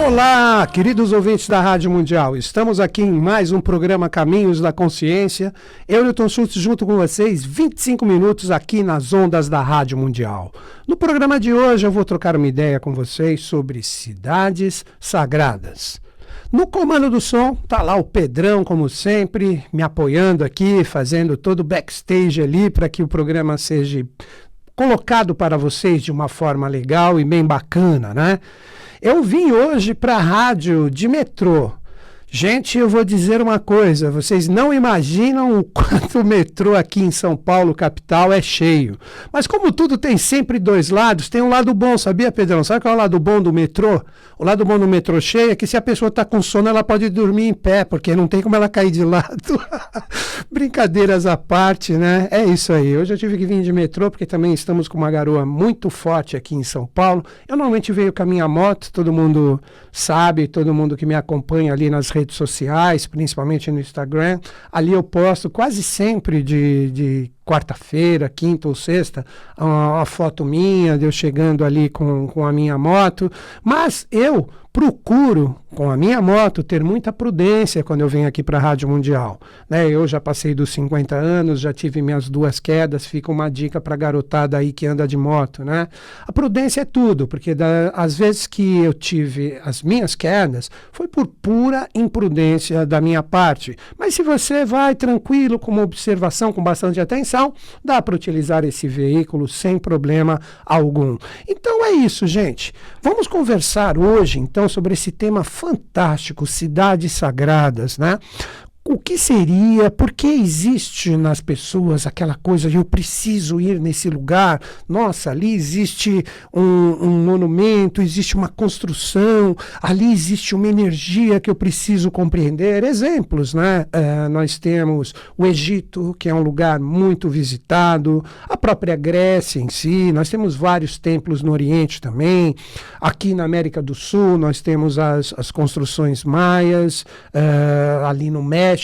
Olá, queridos ouvintes da Rádio Mundial. Estamos aqui em mais um programa Caminhos da Consciência. Eu, Newton Schultz, junto com vocês, 25 minutos aqui nas ondas da Rádio Mundial. No programa de hoje eu vou trocar uma ideia com vocês sobre cidades sagradas. No comando do som, tá lá o Pedrão, como sempre, me apoiando aqui, fazendo todo o backstage ali para que o programa seja colocado para vocês de uma forma legal e bem bacana, né? Eu vim hoje para a rádio de metrô. Gente, eu vou dizer uma coisa, vocês não imaginam o quanto o metrô aqui em São Paulo, capital, é cheio. Mas como tudo tem sempre dois lados, tem um lado bom, sabia, Pedrão? Sabe qual é o lado bom do metrô? O lado bom do metrô cheio é que se a pessoa está com sono, ela pode dormir em pé, porque não tem como ela cair de lado. Brincadeiras à parte, né? É isso aí. Hoje eu tive que vir de metrô, porque também estamos com uma garoa muito forte aqui em São Paulo. Eu normalmente venho com a minha moto, todo mundo sabe, todo mundo que me acompanha ali nas redes sociais, principalmente no Instagram. Ali eu posto quase sempre de quarta-feira, quinta ou sexta, a foto minha, de eu chegando ali com a minha moto. Mas eu procuro, com a minha moto, ter muita prudência quando eu venho aqui para a Rádio Mundial, né? Eu já passei dos 50 anos, já tive minhas 2 quedas, fica uma dica para a garotada aí que anda de moto, né? A prudência é tudo, porque às vezes que eu tive as minhas quedas, foi por pura imprudência da minha parte. Mas se você vai tranquilo, com uma observação, com bastante atenção, dá para utilizar esse veículo sem problema algum. Então é isso, gente. Vamos conversar hoje, então, sobre esse tema fantástico, cidades sagradas, né? O que seria, por que existe nas pessoas aquela coisa de eu preciso ir nesse lugar? Nossa, ali existe um monumento, existe uma construção, ali existe uma energia que eu preciso compreender. Exemplos, né? Nós temos o Egito, que é um lugar muito visitado, a própria Grécia em si, nós temos vários templos no Oriente também. Aqui na América do Sul nós temos as construções maias, ali no México.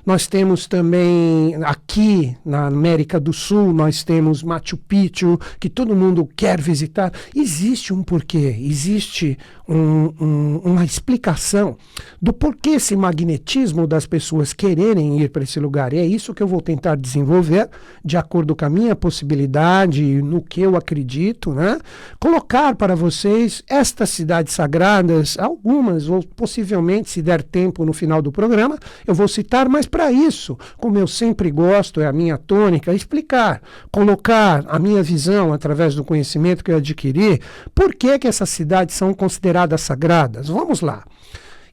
Nós temos também aqui na América do Sul, nós temos Machu Picchu, que todo mundo quer visitar. Existe um porquê, existe uma explicação do porquê esse magnetismo das pessoas quererem ir para esse lugar. E é isso que eu vou tentar desenvolver, de acordo com a minha possibilidade, no que eu acredito, né? Colocar para vocês estas cidades sagradas, algumas, ou possivelmente, se der tempo no final do programa, eu vou citar, mas para isso, como eu sempre gosto, é a minha tônica, explicar, colocar a minha visão através do conhecimento que eu adquiri, por que essas cidades são consideradas sagradas. Vamos lá.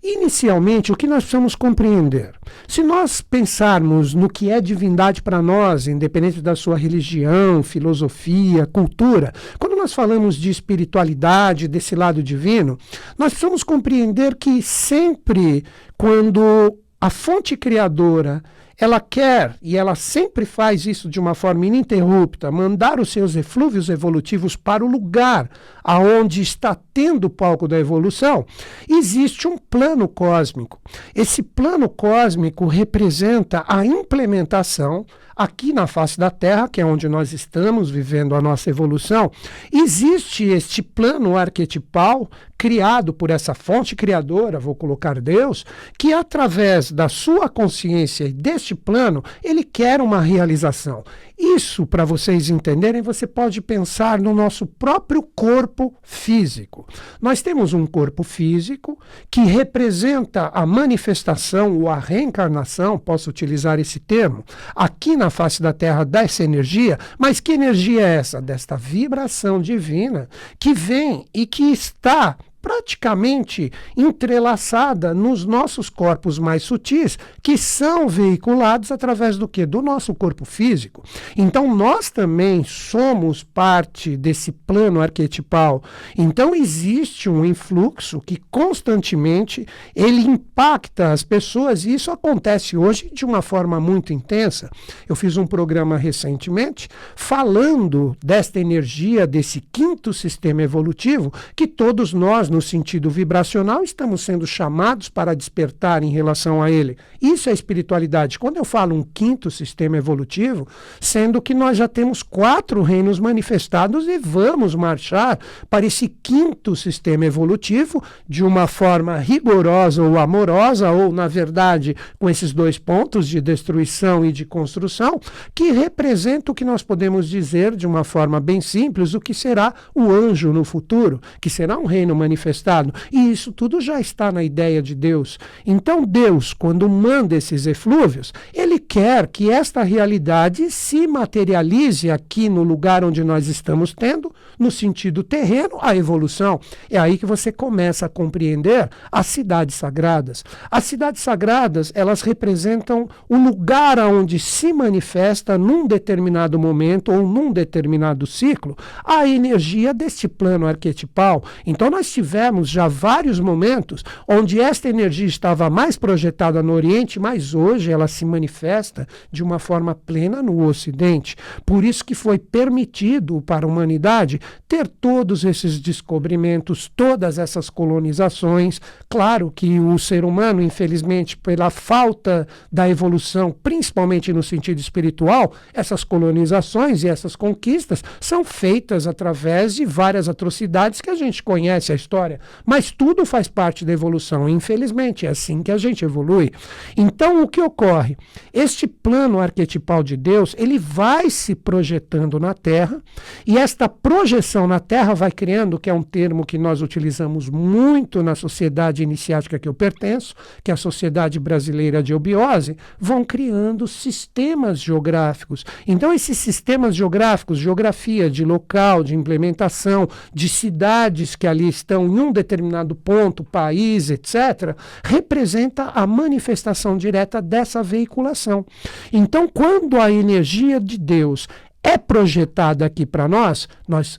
Inicialmente, o que nós precisamos compreender? Se nós pensarmos no que é divindade para nós, independente da sua religião, filosofia, cultura, quando nós falamos de espiritualidade, desse lado divino, nós precisamos compreender que sempre quando a fonte criadora, ela quer, e ela sempre faz isso de uma forma ininterrupta, mandar os seus eflúvios evolutivos para o lugar aonde está tendo o palco da evolução, existe um plano cósmico. Esse plano cósmico representa a implementação aqui na face da Terra, que é onde nós estamos vivendo a nossa evolução. Existe este plano arquetipal criado por essa fonte criadora, vou colocar Deus, que através da sua consciência e deste plano, ele quer uma realização. Isso, para vocês entenderem, você pode pensar no nosso próprio corpo físico. Nós temos um corpo físico que representa a manifestação ou a reencarnação, posso utilizar esse termo, aqui na face da Terra dessa energia, mas que energia é essa? Desta vibração divina que vem e que está praticamente entrelaçada nos nossos corpos mais sutis, que são veiculados através do quê? Do nosso corpo físico. Então, nós também somos parte desse plano arquetipal. Então, existe um influxo que constantemente ele impacta as pessoas, e isso acontece hoje de uma forma muito intensa. Eu fiz um programa recentemente falando desta energia, desse quinto sistema evolutivo, que todos nós, no no sentido vibracional, estamos sendo chamados para despertar em relação a ele. Isso é espiritualidade. Quando eu falo um quinto sistema evolutivo, sendo que nós já temos 4 reinos manifestados e vamos marchar para esse quinto sistema evolutivo de uma forma rigorosa ou amorosa, ou, na verdade, com esses 2 pontos de destruição e de construção, que representa o que nós podemos dizer de uma forma bem simples, o que será o anjo no futuro, que será um reino manifestado. E isso tudo já está na ideia de Deus. Então Deus, quando manda esses eflúvios, ele quer que esta realidade se materialize aqui no lugar onde nós estamos tendo, no sentido terreno, a evolução. É aí que você começa a compreender as cidades sagradas. As cidades sagradas, elas representam o lugar onde se manifesta num determinado momento ou num determinado ciclo a energia deste plano arquetipal. Então nós tivemos já vários momentos onde esta energia estava mais projetada no Oriente, mas hoje ela se manifesta de uma forma plena no Ocidente. Por isso que foi permitido para a humanidade ter todos esses descobrimentos, todas essas colonizações. Claro que o ser humano, infelizmente, pela falta da evolução, principalmente no sentido espiritual, essas colonizações e essas conquistas são feitas através de várias atrocidades que a gente conhece a história, mas tudo faz parte da evolução. Infelizmente, é assim que a gente evolui. Então, o que ocorre? Este plano arquetipal de Deus, ele vai se projetando na Terra, e esta projeção na Terra vai criando, que é um termo que nós utilizamos muito na sociedade iniciática que eu pertenço, que é a Sociedade Brasileira de Eubiose, vão criando sistemas geográficos. Então, esses sistemas geográficos, geografia de local, de implementação, de cidades que ali estão em um determinado ponto, país, etc., representa a manifestação direta dessa veiculação. Então, quando a energia de Deus é projetada aqui para nós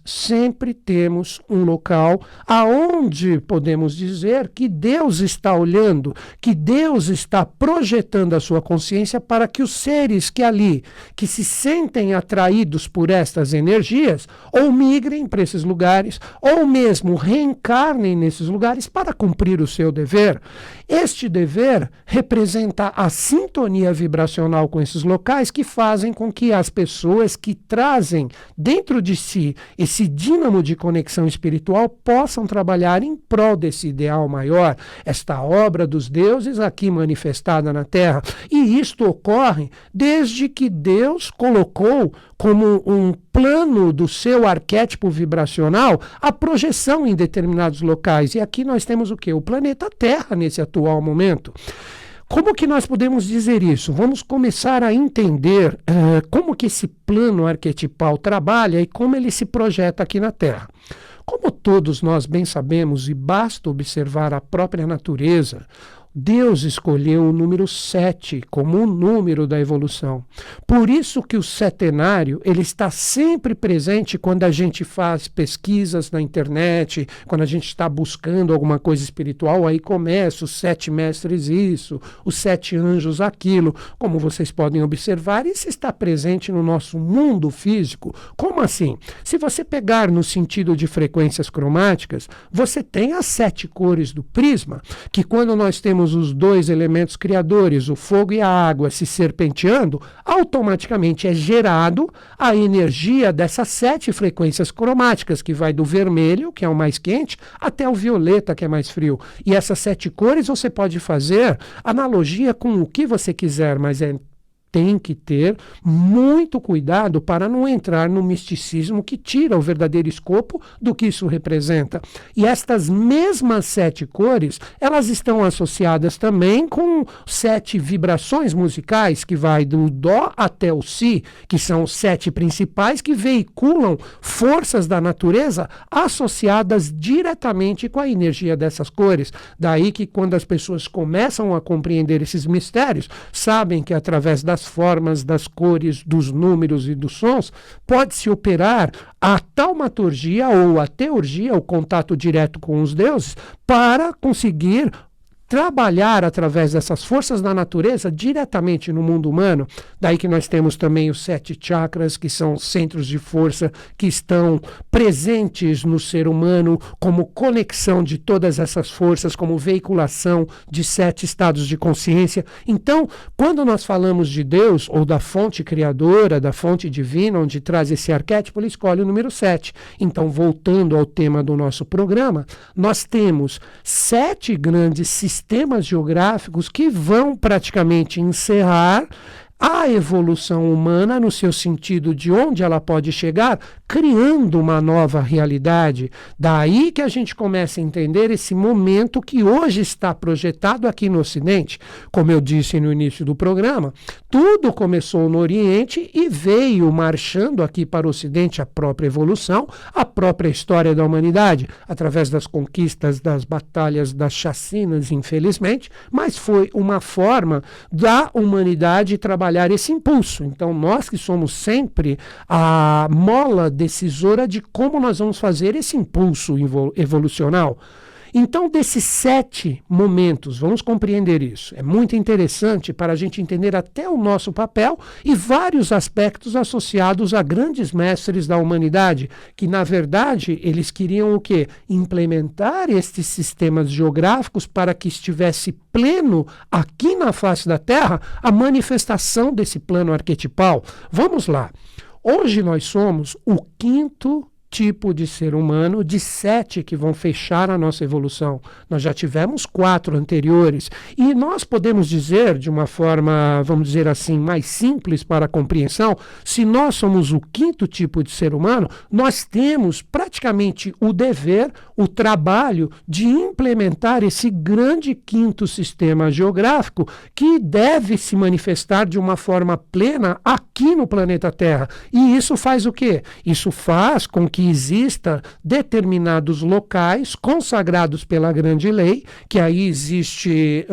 sempre temos um local aonde podemos dizer que Deus está olhando, que Deus está projetando a sua consciência para que os seres que ali, que se sentem atraídos por estas energias, ou migrem para esses lugares, ou mesmo reencarnem nesses lugares para cumprir o seu dever. Este dever representa a sintonia vibracional com esses locais que fazem com que as pessoas que trazem dentro de si esse dínamo de conexão espiritual possam trabalhar em prol desse ideal maior, esta obra dos deuses aqui manifestada na Terra. E isto ocorre desde que Deus colocou como um plano do seu arquétipo vibracional a projeção em determinados locais. E aqui nós temos o quê? O planeta Terra nesse atual momento. Como que nós podemos dizer isso? Vamos começar a entender como que esse plano arquetipal trabalha e como ele se projeta aqui na Terra. Como todos nós bem sabemos, e basta observar a própria natureza, Deus escolheu o número 7 como o número da evolução. Por isso que o setenário ele está sempre presente quando a gente faz pesquisas na internet, quando a gente está buscando alguma coisa espiritual, aí começa os 7 mestres isso, os 7 anjos aquilo. Como vocês podem observar, isso está presente no nosso mundo físico. Como assim? Se você pegar no sentido de frequências cromáticas, você tem as 7 cores do prisma, que quando nós temos os 2 elementos criadores, o fogo e a água, se serpenteando, automaticamente é gerado a energia dessas 7 frequências cromáticas, que vai do vermelho, que é o mais quente, até o violeta, que é mais frio. E essas 7 cores você pode fazer analogia com o que você quiser, mas tem que ter muito cuidado para não entrar no misticismo que tira o verdadeiro escopo do que isso representa. E estas mesmas 7 cores, elas estão associadas também com 7 vibrações musicais, que vai do Dó até o Si, que são os 7 principais que veiculam forças da natureza associadas diretamente com a energia dessas cores. Daí que quando as pessoas começam a compreender esses mistérios, sabem que através das formas, das cores, dos números e dos sons, pode-se operar a taumaturgia ou a teurgia, o contato direto com os deuses, para conseguir trabalhar através dessas forças da natureza diretamente no mundo humano. Daí que nós temos também os 7 chakras, que são centros de força que estão presentes no ser humano como conexão de todas essas forças, como veiculação de 7 estados de consciência. Então, quando nós falamos de Deus, ou da fonte criadora, da fonte divina, onde traz esse arquétipo, ele escolhe o número 7. Então, voltando ao tema do nosso programa, nós temos 7 grandes sistemas geográficos que vão praticamente encerrar a evolução humana no seu sentido de onde ela pode chegar, criando uma nova realidade. Daí que a gente começa a entender esse momento que hoje está projetado aqui no Ocidente. Como eu disse no início do programa, tudo começou no Oriente e veio marchando aqui para o Ocidente a própria evolução, a própria história da humanidade, através das conquistas, das batalhas, das chacinas, infelizmente, mas foi uma forma da humanidade trabalhar esse impulso. Então, nós que somos sempre a mola decisora de como nós vamos fazer esse impulso evolucional. Então, desses 7 momentos, vamos compreender isso. É muito interessante para a gente entender até o nosso papel e vários aspectos associados a grandes mestres da humanidade, que, na verdade, eles queriam o quê? Implementar estes sistemas geográficos para que estivesse pleno aqui na face da Terra a manifestação desse plano arquetipal. Vamos lá. Hoje nós somos o 5º tipo de ser humano de 7 que vão fechar a nossa evolução. Nós já tivemos 4 anteriores e nós podemos dizer de uma forma, vamos dizer assim, mais simples para a compreensão, se nós somos o 5º tipo de ser humano, nós temos praticamente o dever, o trabalho de implementar esse grande 5º sistema geográfico que deve se manifestar de uma forma plena aqui no planeta Terra. E isso faz o quê? Isso faz com que exista determinados locais consagrados pela grande lei, que aí existe,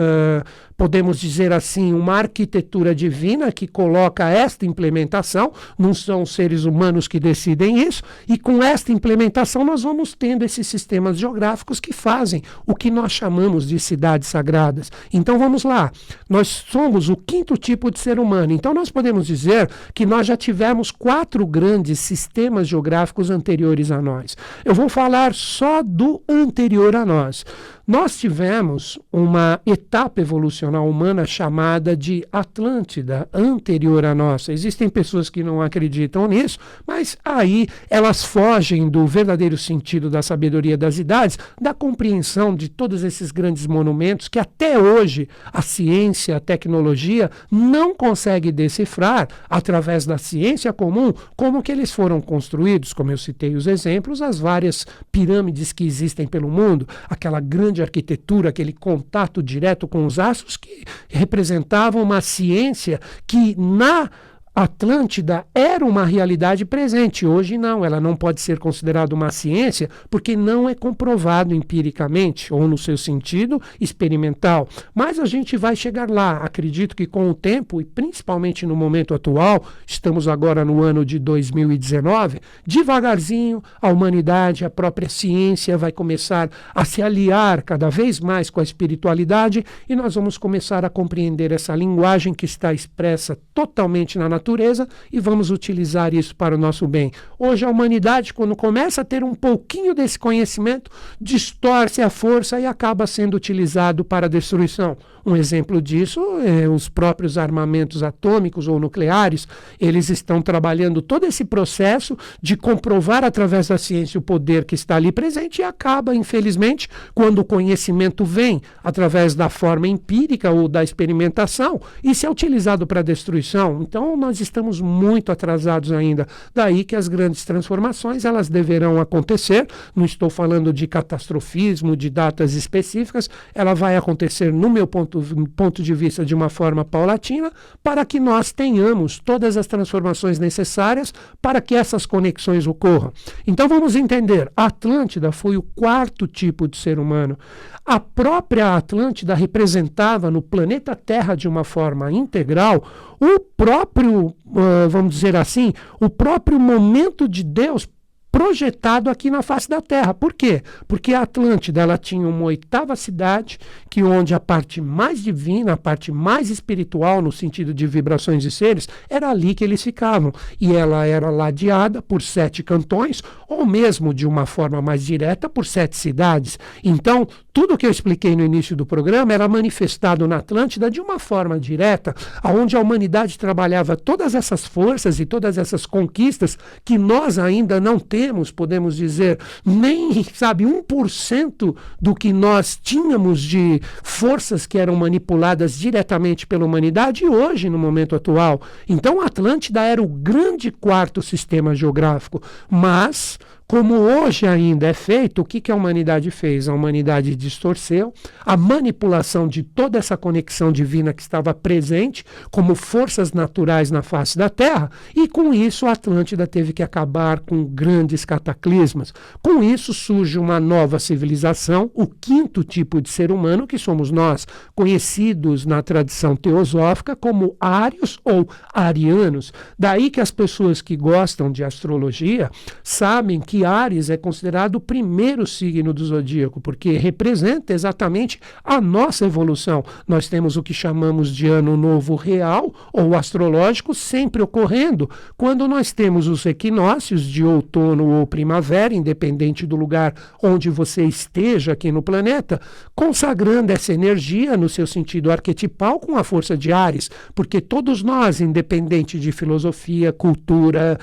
podemos dizer assim, uma arquitetura divina que coloca esta implementação, não são seres humanos que decidem isso, e com esta implementação nós vamos tendo esses sistemas geográficos que fazem o que nós chamamos de cidades sagradas. Então vamos lá, nós somos o 5º tipo de ser humano, então nós podemos dizer que nós já tivemos 4 grandes sistemas geográficos anteriores a nós. Eu vou falar só do anterior a nós. Nós tivemos uma etapa evolucional humana chamada de Atlântida, anterior à nossa. Existem pessoas que não acreditam nisso, mas aí elas fogem do verdadeiro sentido da sabedoria das idades, da compreensão de todos esses grandes monumentos que até hoje a ciência, a tecnologia não consegue decifrar através da ciência comum como que eles foram construídos, como eu citei os exemplos, as várias pirâmides que existem pelo mundo, aquela grande arquitetura, aquele contato direto com os astros que representavam uma ciência que na Atlântida era uma realidade presente. Hoje não, ela não pode ser considerada uma ciência porque não é comprovado empiricamente ou no seu sentido experimental. Mas a gente vai chegar lá. Acredito que com o tempo e principalmente no momento atual, estamos agora no ano de 2019, devagarzinho a humanidade, a própria ciência vai começar a se aliar cada vez mais com a espiritualidade e nós vamos começar a compreender essa linguagem que está expressa totalmente na natureza e vamos utilizar isso para o nosso bem. Hoje a humanidade, quando começa a ter um pouquinho desse conhecimento, distorce a força e acaba sendo utilizado para a destruição. Um exemplo disso é os próprios armamentos atômicos ou nucleares. Eles estão trabalhando todo esse processo de comprovar através da ciência o poder que está ali presente e acaba, infelizmente, quando o conhecimento vem através da forma empírica ou da experimentação, isso é utilizado para a destruição. Então, nós estamos muito atrasados ainda. Daí que as grandes transformações, elas deverão acontecer. Não estou falando de catastrofismo, de datas específicas. Ela vai acontecer, no meu ponto de vista, de uma forma paulatina, para que nós tenhamos todas as transformações necessárias para que essas conexões ocorram. Então, vamos entender. A Atlântida foi o 4º tipo de ser humano. A própria Atlântida representava no planeta Terra de uma forma integral o próprio, vamos dizer assim, o próprio momento de Deus projetado aqui na face da Terra. Por quê? Porque a Atlântida ela tinha uma oitava cidade, que onde a parte mais divina, a parte mais espiritual, no sentido de vibrações e seres, era ali que eles ficavam. E ela era ladeada por 7 cantões, ou mesmo de uma forma mais direta, por 7 cidades. Então, tudo o que eu expliquei no início do programa era manifestado na Atlântida de uma forma direta, onde a humanidade trabalhava todas essas forças e todas essas conquistas que nós ainda não temos, podemos dizer, nem, 1% do que nós tínhamos de forças que eram manipuladas diretamente pela humanidade hoje, no momento atual. Então, a Atlântida era o grande quarto sistema geográfico, mas como hoje ainda é feito, o que a humanidade fez? A humanidade distorceu a manipulação de toda essa conexão divina que estava presente como forças naturais na face da Terra, e com isso a Atlântida teve que acabar com grandes cataclismas. Com isso surge uma nova civilização, o 5º tipo de ser humano, que somos nós, conhecidos na tradição teosófica como ários ou arianos. Daí que as pessoas que gostam de astrologia sabem que Áries é considerado o primeiro signo do zodíaco, porque representa exatamente a nossa evolução. Nós temos o que chamamos de ano novo real ou astrológico sempre ocorrendo quando nós temos os equinócios de outono ou primavera, independente do lugar onde você esteja aqui no planeta, consagrando essa energia no seu sentido arquetipal com a força de Áries, porque todos nós, independente de filosofia, cultura,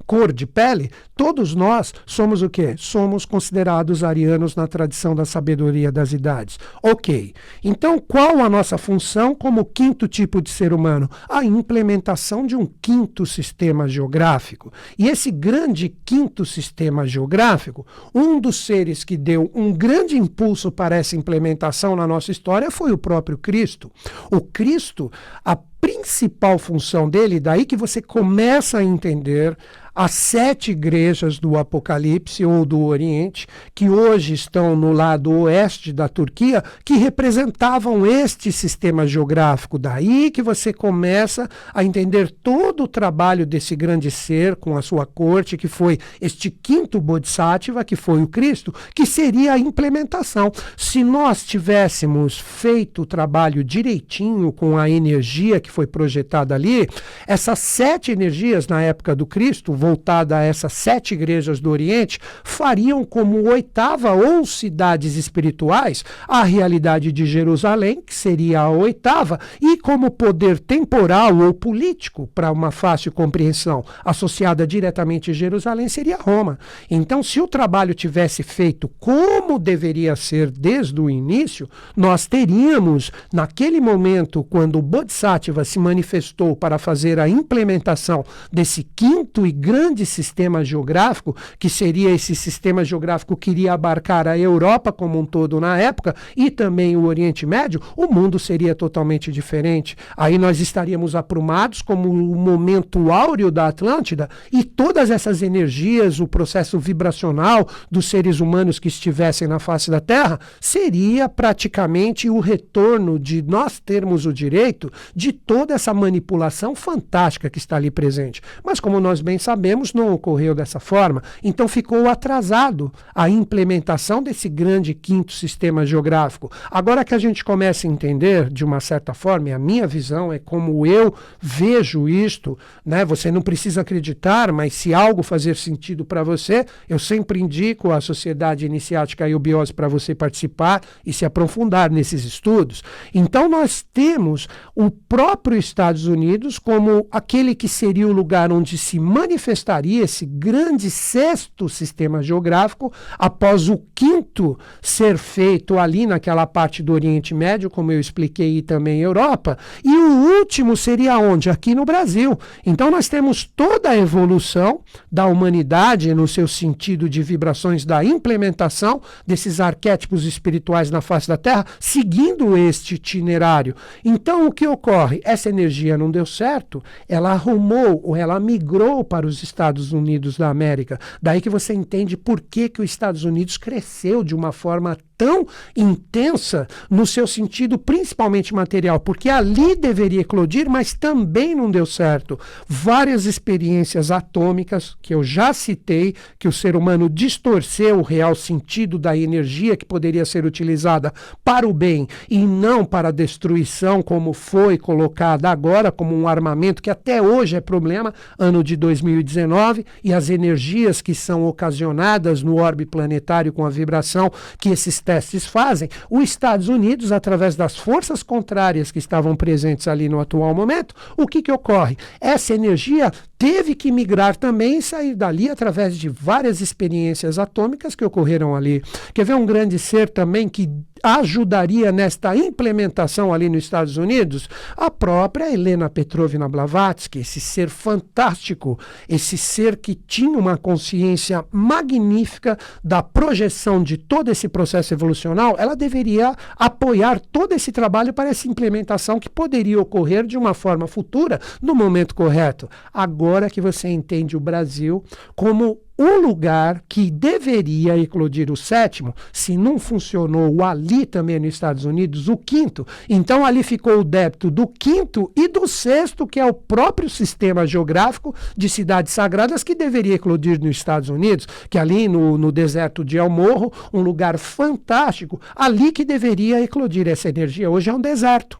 cor de pele, todos nós somos o quê? Somos considerados arianos na tradição da sabedoria das idades. Ok. Então, qual a nossa função como 5º tipo de ser humano? A implementação de um 5º sistema geográfico. E esse grande 5º sistema geográfico, um dos seres que deu um grande impulso para essa implementação na nossa história foi o próprio Cristo. O Cristo, a principal função dele, daí que você começa a entender as 7 igrejas do Apocalipse ou do Oriente, que hoje estão no lado oeste da Turquia, que representavam este sistema geográfico. Daí que você começa a entender todo o trabalho desse grande ser com a sua corte, que foi este 5º Bodhisattva, que foi o Cristo, que seria a implementação. Se nós tivéssemos feito o trabalho direitinho com a energia que foi projetada ali, essas 7 energias na época do Cristo, voltada a essas 7 igrejas do Oriente, fariam como 8ª ou cidades espirituais a realidade de Jerusalém, que seria a 8ª, e como poder temporal ou político, para uma fácil compreensão, associada diretamente a Jerusalém, seria Roma. Então, se o trabalho tivesse feito como deveria ser desde o início, nós teríamos, naquele momento, quando o Bodhisattva se manifestou para fazer a implementação desse 5º e grande sistema geográfico, que seria esse sistema geográfico que iria abarcar a Europa como um todo na época e também o Oriente Médio, o mundo seria totalmente diferente. Aí nós estaríamos aprumados como o momento áureo da Atlântida e todas essas energias, o processo vibracional dos seres humanos que estivessem na face da Terra, seria praticamente o retorno de nós termos o direito de toda essa manipulação fantástica que está ali presente. Mas como nós bem sabemos, não ocorreu dessa forma. Então ficou atrasado a implementação desse grande 5º sistema geográfico. Agora que a gente começa a entender, de uma certa forma, e a minha visão é como eu vejo isto, né? Você não precisa acreditar, mas se algo fazer sentido para você, eu sempre indico a Sociedade Iniciática Eubiose para você participar e se aprofundar nesses estudos. Então nós temos o próprio Estados Unidos como aquele que seria o lugar onde se manifestaria esse grande 6º sistema geográfico após o 5º ser feito ali naquela parte do Oriente Médio, como eu expliquei, e também Europa, e o último seria onde? Aqui no Brasil. Então nós temos toda a evolução da humanidade no seu sentido de vibrações da implementação desses arquétipos espirituais na face da Terra, seguindo este itinerário. Então o que ocorre? essa energia não deu certo, ela arrumou ou ela migrou para os Estados Unidos da América. Daí que você entende por que os Estados Unidos cresceu de uma forma tão intensa no seu sentido principalmente material, porque ali deveria eclodir, mas também não deu certo. Várias experiências atômicas que eu já citei, que o ser humano distorceu o real sentido da energia que poderia ser utilizada para o bem e não para a destruição, como foi colocada agora como um armamento que até hoje é problema, ano de 2019, e as energias que são ocasionadas no orbe planetário com a vibração que esses testes fazem, os Estados Unidos, através das forças contrárias que estavam presentes ali no atual momento, o que ocorre? Essa energia teve que migrar também e sair dali através de várias experiências atômicas que ocorreram ali. Quer ver um grande ser também que ajudaria nesta implementação ali nos Estados Unidos? A própria Helena Petrovna Blavatsky, esse ser fantástico, esse ser que tinha uma consciência magnífica da projeção de todo esse processo evolucional, ela deveria apoiar todo esse trabalho para essa implementação que poderia ocorrer de uma forma futura, no momento correto. Agora que você entende o Brasil como o lugar que deveria eclodir o sétimo, se não funcionou ali também nos Estados Unidos, o quinto, então ali ficou o débito do quinto e do sexto, que é o próprio sistema geográfico de cidades sagradas que deveria eclodir nos Estados Unidos, que ali no deserto de El Morro, um lugar fantástico, ali que deveria eclodir essa energia. Hoje é um deserto,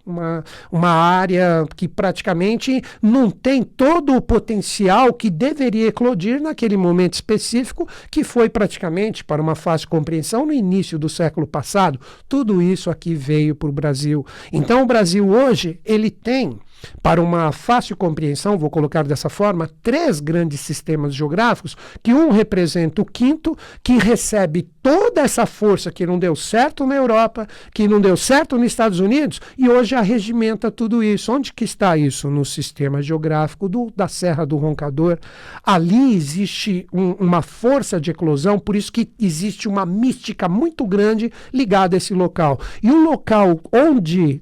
uma área que praticamente não tem todo o potencial que deveria eclodir naquele momento específico, que foi praticamente, para uma fácil compreensão, no início do século passado. Tudo isso aqui veio para o Brasil. Então o Brasil hoje, ele tem, para uma fácil compreensão, vou colocar dessa forma, 3 grandes sistemas geográficos, que um representa o quinto, que recebe toda essa força que não deu certo na Europa, que não deu certo nos Estados Unidos, e hoje arregimenta tudo isso. Onde que está isso? No sistema geográfico da Serra do Roncador. Ali existe uma força de eclosão, por isso que existe uma mística muito grande ligada a esse local. E o local onde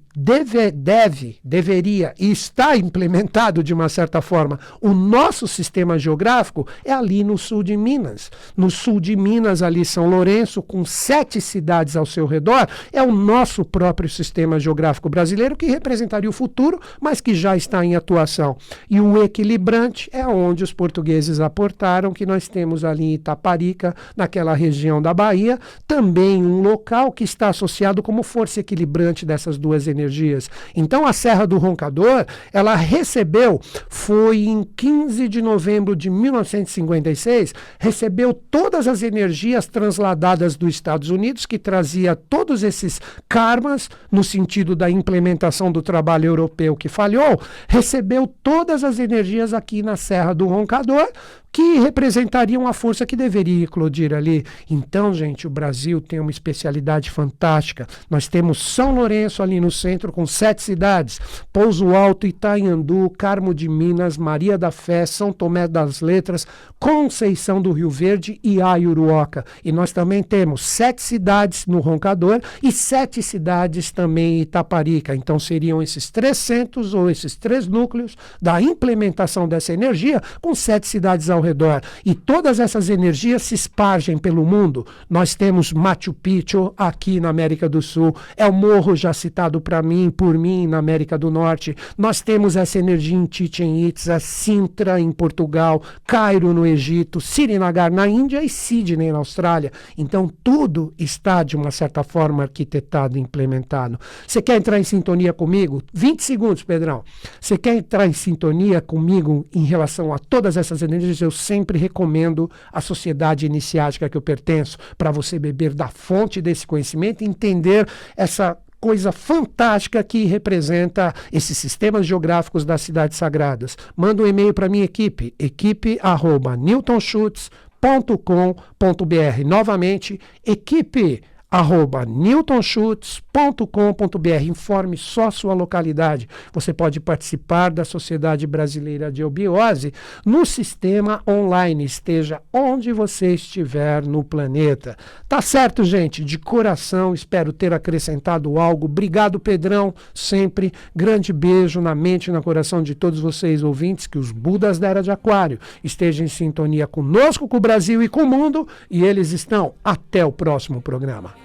deveria e está implementado de uma certa forma o nosso sistema geográfico é ali no sul de Minas. No sul de Minas, ali São Lourenço, com 7 cidades ao seu redor, é o nosso próprio sistema geográfico brasileiro que representaria o futuro, mas que já está em atuação. E o equilibrante é onde os portugueses aportaram, que nós temos ali em Itaparica, naquela região da Bahia, também um local que está associado como força equilibrante dessas duas energias. Então a Serra do Roncador, ela recebeu, foi em 15 de novembro de 1956, recebeu todas as energias transladadas dos Estados Unidos, que trazia todos esses karmas, no sentido da implementação do trabalho europeu que falhou, recebeu todas as energias aqui na Serra do Roncador, que representariam a força que deveria eclodir ali. Então, gente, o Brasil tem uma especialidade fantástica. Nós temos São Lourenço ali no centro, com 7 cidades, Pouso Alto, Itanhandu, Carmo de Minas, Maria da Fé, São Tomé das Letras, Conceição do Rio Verde e Aiuruoca. E nós também temos 7 cidades no Roncador e 7 cidades também em Itaparica. Então, seriam esses 3 centros ou esses 3 núcleos da implementação dessa energia, com 7 cidades ao redor. E todas essas energias se espargem pelo mundo. Nós temos Machu Picchu aqui na América do Sul, El Morro já citado por mim, na América do Norte. Nós temos essa energia em Chichen Itza, Sintra em Portugal, Cairo no Egito, Srinagar na Índia e Sydney na Austrália. Então tudo está de uma certa forma arquitetado e implementado. Você quer entrar em sintonia comigo? 20 segundos, Pedrão. Você quer entrar em sintonia comigo em relação a todas essas energias? Eu sempre recomendo a sociedade iniciática que eu pertenço, para você beber da fonte desse conhecimento e entender essa coisa fantástica que representa esses sistemas geográficos das cidades sagradas. Manda um e-mail para a minha equipe, equipe@newtonschutz.com.br. Novamente, equipe newtonschutz.com.br. Informe só sua localidade. Você pode participar da Sociedade Brasileira de Eubiose no sistema online, esteja onde você estiver no planeta. Tá certo, gente? De coração, espero ter acrescentado algo. Obrigado, Pedrão, sempre. Grande beijo na mente e no coração de todos vocês, ouvintes, que os Budas da Era de Aquário estejam em sintonia conosco, com o Brasil e com o mundo, e eles estão. Até o próximo programa.